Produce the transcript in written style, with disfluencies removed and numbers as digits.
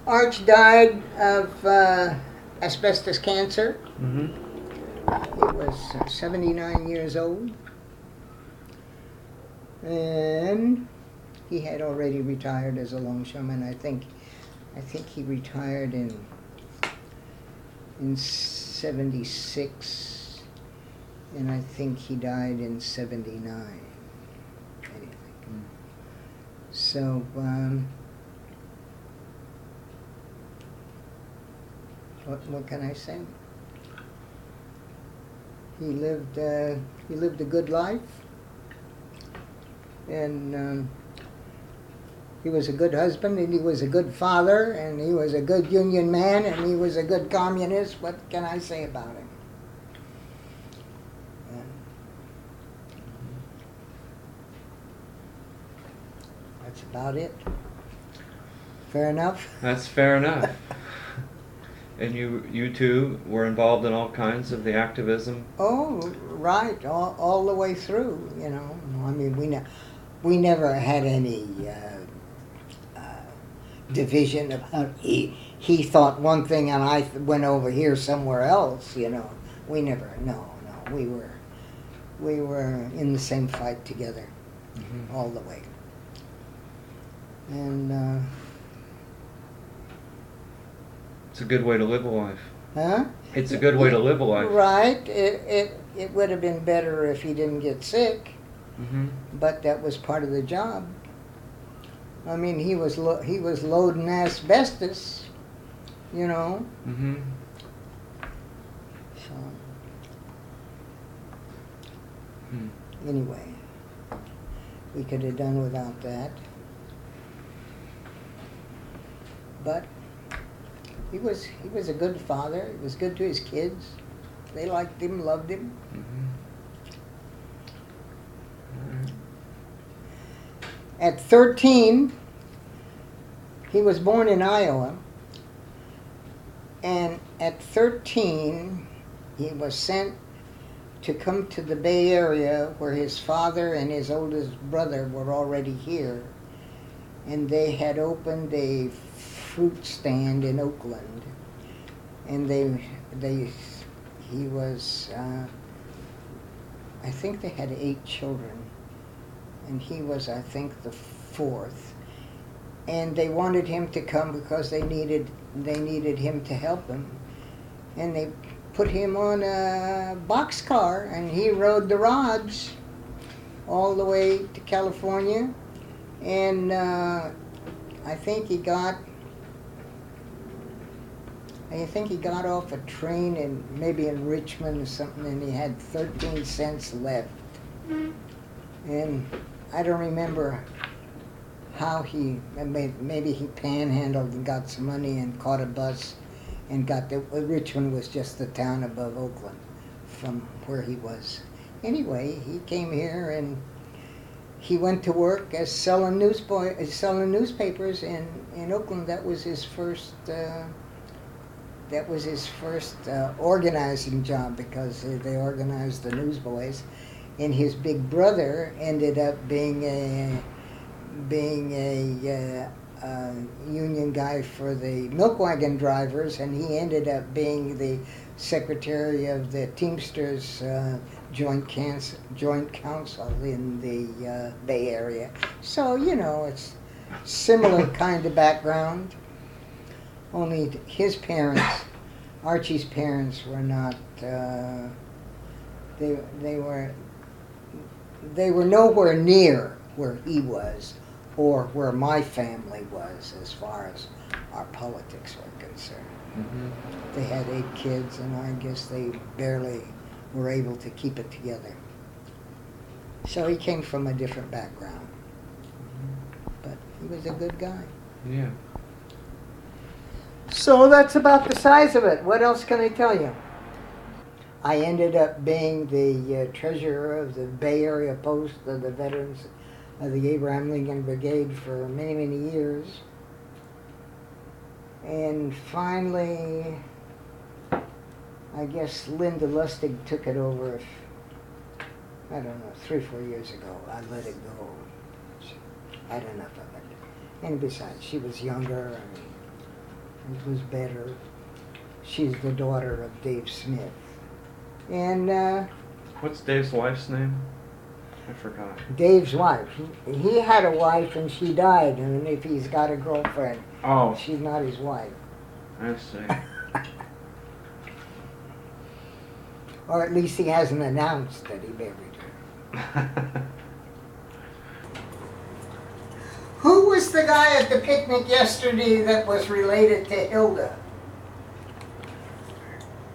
Arch died of asbestos cancer. Mm-hmm. He was 79 years old. And he had already retired as a longshoreman. I think he retired in 76, and I think he died in 79. So, what can I say? He lived a good life, and he was a good husband, and he was a good father, and he was a good union man, and he was a good communist. What can I say about him? That's about it. Fair enough? That's fair enough. And you two were involved in all kinds of the activism? Oh, right, all the way through, you know. I mean, we never had any division about he thought one thing and I went over here somewhere else, you know. We never, no, we were in the same fight together, Mm-hmm. all the way. And It's a good way to live a life. huh? It's a good way to live a life. Right. It would have been better if he didn't get sick, Mm-hmm. but that was part of the job. I mean, he was loading asbestos, you know. Mm-hmm. So Hmm. anyway, we could have done without that, but he was a good father. He was good to his kids. They liked him, loved him. Mm-hmm. At 13, he was born in Iowa, and at 13, he was sent to come to the Bay Area where his father and his oldest brother were already here, and they had opened a fruit stand in Oakland, and he was, I think they had 8 children, and he was, I think, the 4th. And they wanted him to come because they needed him to help them. And they put him on a boxcar, and he rode the rods all the way to California. And I think he got off a train maybe in Richmond or something, and he had 13 cents left. And I don't remember how maybe he panhandled and got some money and caught a bus and Richmond was just the town above Oakland from where he was. Anyway, he came here and he went to work as selling newspapers in Oakland. That was his first organizing job, because they organized the newsboys. And his big brother ended up being a union guy for the milk wagon drivers, and he ended up being the secretary of the Teamsters joint council in the Bay Area. So, you know, it's similar kind of background. Only his parents, Archie's parents, were not. They were nowhere near where he was, or where my family was, as far as our politics were concerned. Mm-hmm. They had 8 kids, and I guess they barely were able to keep it together. So he came from a different background, but he was a good guy. Yeah. So that's about the size of it. What else can I tell you? I ended up being the treasurer of the Bay Area Post of the Veterans of the Abraham Lincoln Brigade for many, many years. And finally, I guess Linda Lustig took it over, I don't know, 3 or 4 years ago. I let it go. I had enough of it. And besides, she was younger, and It was better. She's the daughter of Dave Smith. And What's Dave's wife's name? I forgot. Dave's wife, he had a wife and she died, and if he's got a girlfriend, Oh, she's not his wife. I see. Or at least he hasn't announced that he married her. Who was the guy at the picnic yesterday that was related to Hilda?